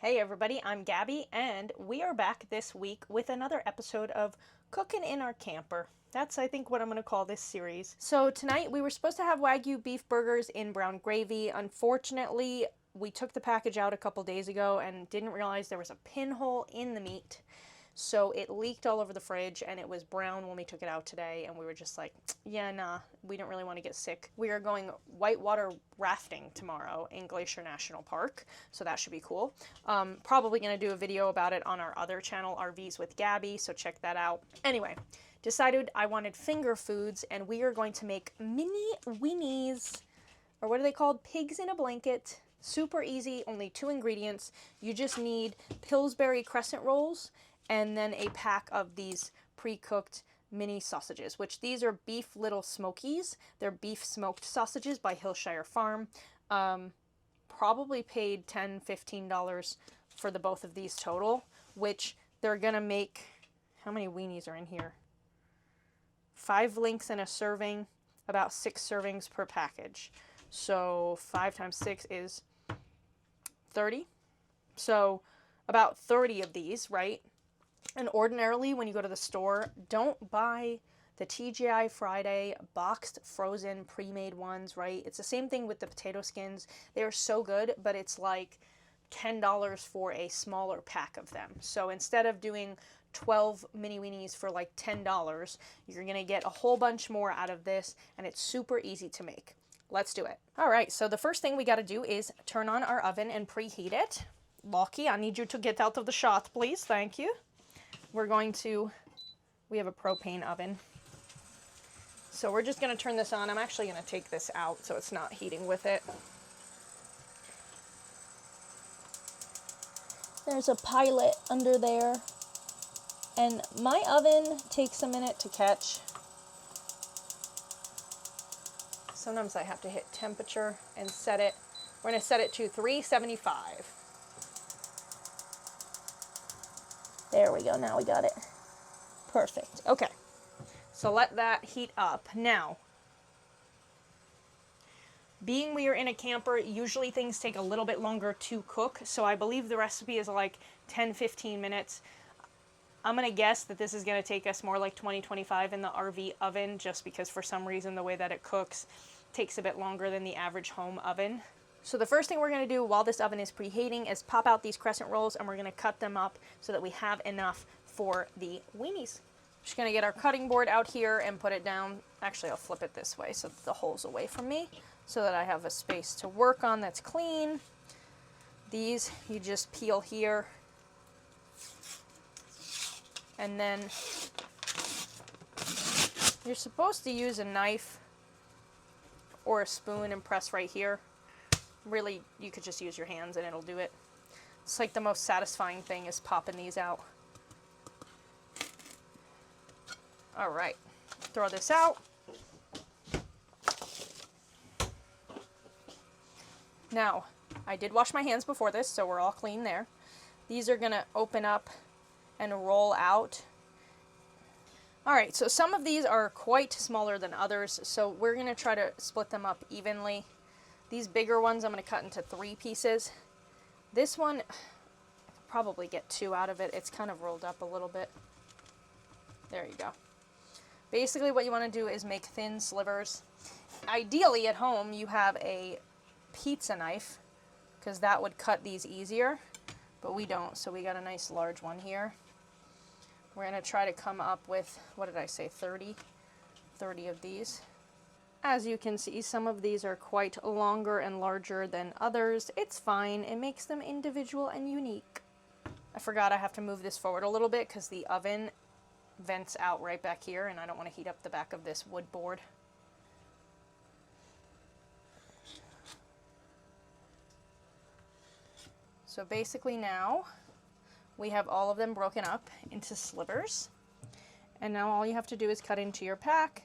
Hey everybody, I'm Gabby, and we are back this week with another episode of Cooking in Our Camper. That's, I think, what I'm going to call this series. So tonight we were supposed to have Wagyu beef burgers in brown gravy. Unfortunately, we took the package out a couple days ago and didn't realize there was a pinhole in the meat. So it leaked all over the fridge and it was brown when we took it out today, and we were just like, yeah, nah, we don't really want to get sick. We are going whitewater rafting tomorrow in Glacier National Park, so that should be cool. Probably going to do a video about it on our other channel, RVs with Gabby, so check that out. Anyway, decided I wanted finger foods, and we are going to make mini weenies, or what are they called? Pigs in a blanket. Super easy, only 2 ingredients. You just need Pillsbury crescent rolls and then a pack of these pre-cooked mini sausages, which these are beef little smokies. They're beef smoked sausages by Hillshire Farm. Probably paid $10, $15 for the both of these total, which they're gonna make, how many weenies are in here? 5 links in a serving, about 6 servings per package. So 5 times 6 is 30. So about 30 of these, right? And ordinarily, when you go to the store, don't buy the TGI Friday boxed, frozen, pre-made ones, right? It's the same thing with the potato skins. They are so good, but it's like $10 for a smaller pack of them. So instead of doing 12 mini weenies for like $10, you're going to get a whole bunch more out of this, and it's super easy to make. Let's do it. All right, so the first thing we got to do is turn on our oven and preheat it. Lockie, I need you to get out of the shot, please. Thank you. We have a propane oven. So we're just going to turn this on. I'm actually going to take this out so it's not heating with it. There's a pilot under there. And my oven takes a minute to catch. Sometimes I have to hit temperature and set it. We're going to set it to 375. There we go, now we got it. Perfect, okay. So let that heat up. Now, being we are in a camper, usually things take a little bit longer to cook, so I believe the recipe is like 10-15 minutes. I'm gonna guess that this is gonna take us more like 20-25 in the RV oven, just because for some reason the way that it cooks takes a bit longer than the average home oven. So the first thing we're going to do while this oven is preheating is pop out these crescent rolls, and we're going to cut them up so that we have enough for the weenies. Just going to get our cutting board out here and put it down. Actually, I'll flip it this way so that the hole's away from me, so that I have a space to work on that's clean. These you just peel here, and then you're supposed to use a knife or a spoon and press right here. Really, you could just use your hands and it'll do it. It's like the most satisfying thing is popping these out. All right, throw this out. Now, I did wash my hands before this, so we're all clean there. These are gonna open up and roll out. All right, so some of these are quite smaller than others, so we're gonna try to split them up evenly. These bigger ones I'm going to cut into 3 pieces. This one, I'll probably get 2 out of it. It's kind of rolled up a little bit. There you go. Basically what you want to do is make thin slivers. Ideally at home you have a pizza knife, because that would cut these easier, but we don't, so we got a nice large one here. We're going to try to come up with, what did I say, 30 of these. As you can see, some of these are quite longer and larger than others. It's fine. It makes them individual and unique. I forgot I have to move this forward a little bit because the oven vents out right back here, and I don't want to heat up the back of this wood board. So basically now we have all of them broken up into slivers. And now all you have to do is cut into your pack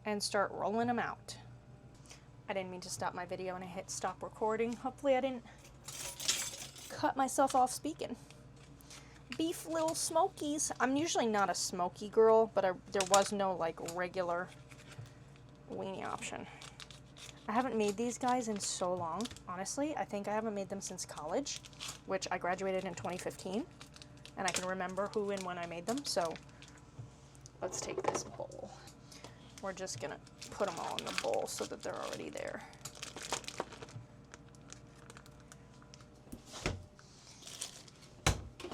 and start rolling them out. I didn't mean to stop my video and I hit stop recording. Hopefully I didn't cut myself off speaking. Beef little smokies. I'm usually not a smoky girl, but there was no like regular weenie option. I haven't made these guys in so long, honestly. I think I haven't made them since college, which I graduated in 2015, and I can remember who and when I made them, so let's take this bowl. We're just gonna put them all in the bowl so that they're already there.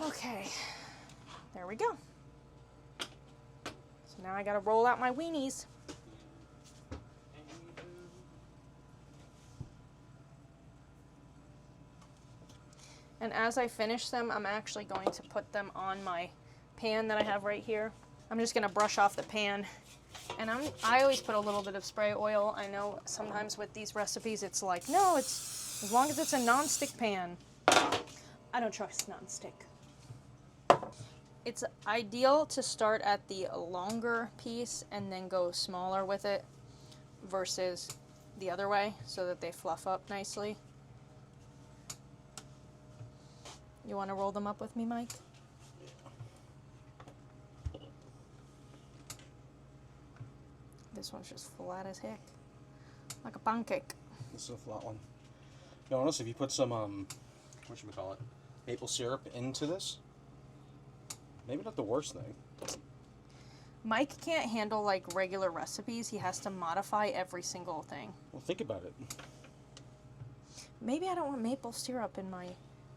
Okay, there we go. So now I gotta roll out my weenies. And as I finish them, I'm actually going to put them on my pan that I have right here. I'm just gonna brush off the pan. And I always put a little bit of spray oil. I know sometimes with these recipes it's like, no, it's as long as it's a non-stick pan. I don't trust non-stick. It's ideal to start at the longer piece and then go smaller with it versus the other way so that they fluff up nicely. You want to roll them up with me, Mike? This one's just flat as heck. Like a pancake. This is a flat one. You know, honestly, if you put some, whatchamacallit, maple syrup into this, maybe not the worst thing. Mike can't handle, like, regular recipes. He has to modify every single thing. Well, think about it. Maybe I don't want maple syrup in my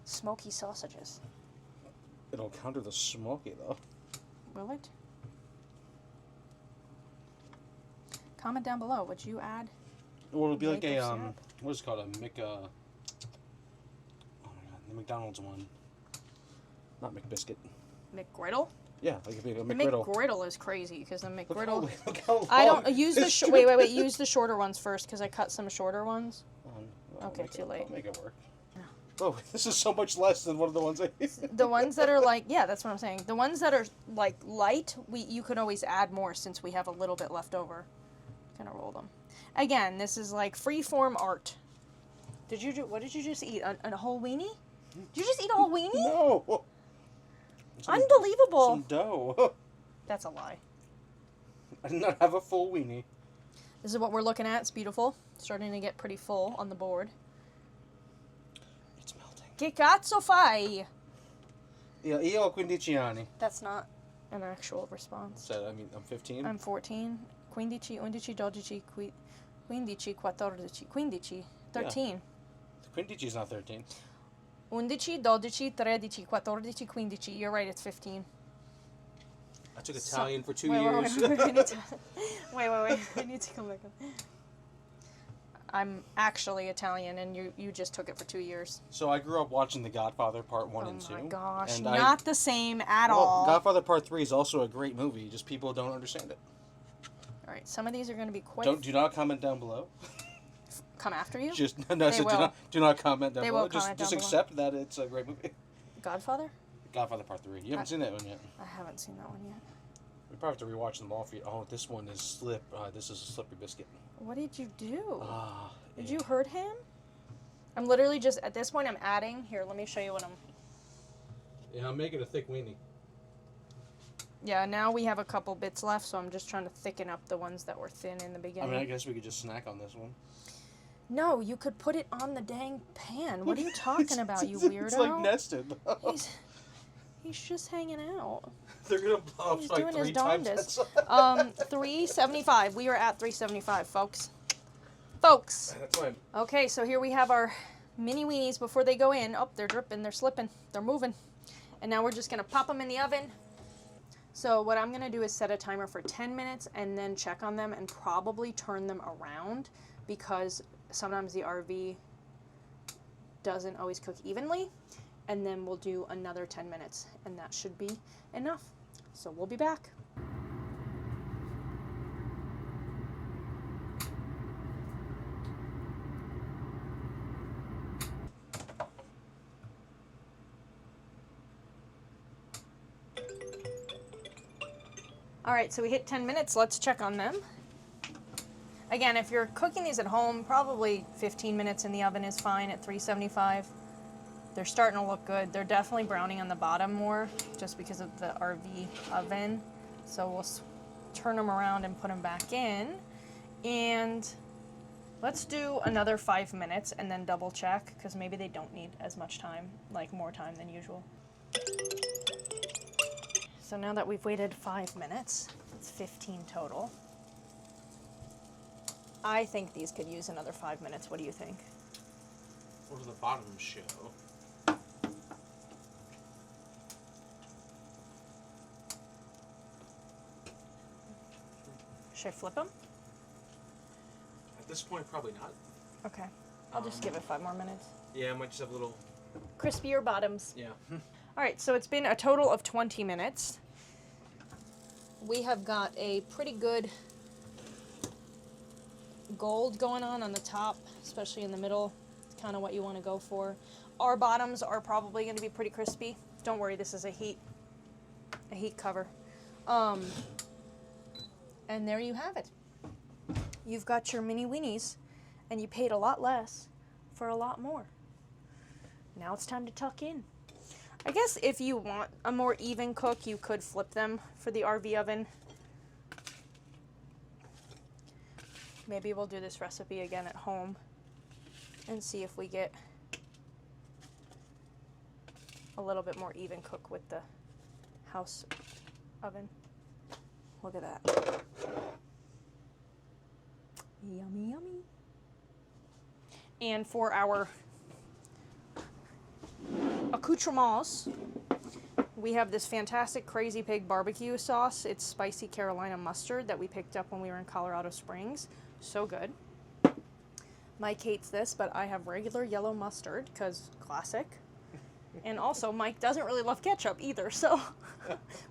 smoky sausages. It'll counter the smoky, though. Will it? Comment down below. Would you add? Well, it'll be like a, syrup? what is it called? A oh my god, the McDonald's one. Not McBiscuit. McGriddle? Yeah, like a The McGriddle. McGriddle is crazy because the McGriddle. Look how long I don't use the this wait. Use the shorter ones first because I cut some shorter ones. Okay, too late. I'll make it work. Oh, this is so much less than one of the ones I used. The ones that are like, yeah, that's what I'm saying. The ones that are like light, you could always add more since we have a little bit left over. Gonna roll them. Again, this is like free-form art. What did you just eat? A whole weenie? Did you just eat a whole weenie? No. Unbelievable. Some dough. That's a lie. I did not have a full weenie. This is what we're looking at. It's beautiful. Starting to get pretty full on the board. It's melting. Che cazzo fai? Io ho 15 anni. That's not an actual response. So, I mean, I'm 15. I'm 14. 15, 11, 12, 15, 14, 15, 13. Yeah. 15 is not 13. 11, 12, 13, 14, 15. You're right, it's 15. I took Italian for 2 Wait, years. wait. I need to come back up. I'm actually Italian, and you just took it for 2 years. So I grew up watching The Godfather Part 1 and 2. Oh my gosh, and not the same at all. Godfather Part 3 is also a great movie, just people don't understand it. All right, some of these are going to be quite... Do not comment down below. Come after you? Do not comment down They below. will comment Just down accept that it's a great movie. Godfather? Godfather Part 3. You haven't seen that one yet. I haven't seen that one yet. We probably have to rewatch them all for you. Oh, this one is this is a slippery biscuit. What did you do? Did Yeah. you hurt him? I'm literally just, at this point, I'm adding. Here, let me show you what I'm... Yeah, I'm making a thick weenie. Yeah, now we have a couple bits left, so I'm just trying to thicken up the ones that were thin in the beginning. I mean, I guess we could just snack on this one. No, you could put it on the dang pan. What are you talking about, you weirdo? It's like nested. He's just hanging out. They're gonna blow up He's like doing 3 his times. darndest. 375. We are at 375, folks. Folks. That's fine. Okay, so here we have our mini weenies before they go in. Oh, they're dripping, they're slipping, they're moving. And now we're just gonna pop them in the oven. So what I'm gonna do is set a timer for 10 minutes and then check on them and probably turn them around because sometimes the RV doesn't always cook evenly. And then we'll do another 10 minutes and that should be enough. So we'll be back. All right, so we hit 10 minutes. Let's check on them. Again, if you're cooking these at home, probably 15 minutes in the oven is fine at 375. They're starting to look good. They're definitely browning on the bottom more just because of the RV oven. So we'll turn them around and put them back in. And Let's do another 5 minutes and then double check, because maybe they don't need as much time, like more time than usual. So now that we've waited 5 minutes, it's 15 total. I think these could use another 5 minutes. What do you think? What does the bottom show? Should I flip them? At this point, probably not. Okay. I'll just give it 5 more minutes. Yeah, I might just have a little... Crispier bottoms. Yeah. All right, so it's been a total of 20 minutes. We have got a pretty good gold going on the top, especially in the middle. It's kind of what you want to go for. Our bottoms are probably going to be pretty crispy. Don't worry, this is a heat cover. And there you have it. You've got your mini weenies, and you paid a lot less for a lot more. Now it's time to tuck in. I guess if you want a more even cook, you could flip them for the RV oven. Maybe we'll do this recipe again at home and see if we get a little bit more even cook with the house oven. Look at that. Yummy, yummy. And for our accoutrements, we have this fantastic Crazy Pig barbecue sauce. It's spicy Carolina mustard that we picked up when we were in Colorado Springs. So good. Mike hates this, but I have regular yellow mustard because classic. And also, Mike doesn't really love ketchup either, so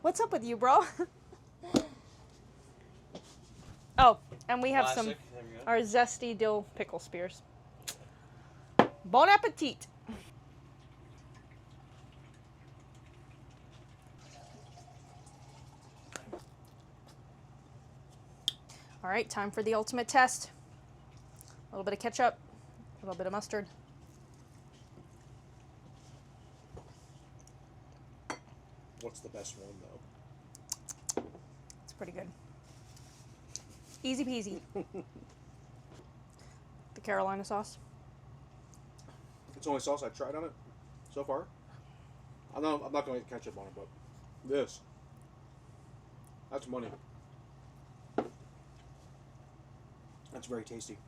what's up with you, bro? Oh, and we have Classic. some, There we go. our zesty dill pickle spears. Bon appetit! All right, time for the ultimate test. A little bit of ketchup, a little bit of mustard. What's the best one, though? It's pretty good. Easy peasy. The Carolina sauce. It's the only sauce I've tried on it so far. I'm not going to get ketchup on it, but this. That's money. That's very tasty.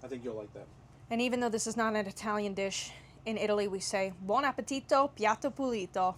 I think you'll like that. And even though this is not an Italian dish, in Italy we say buon appetito, piatto pulito.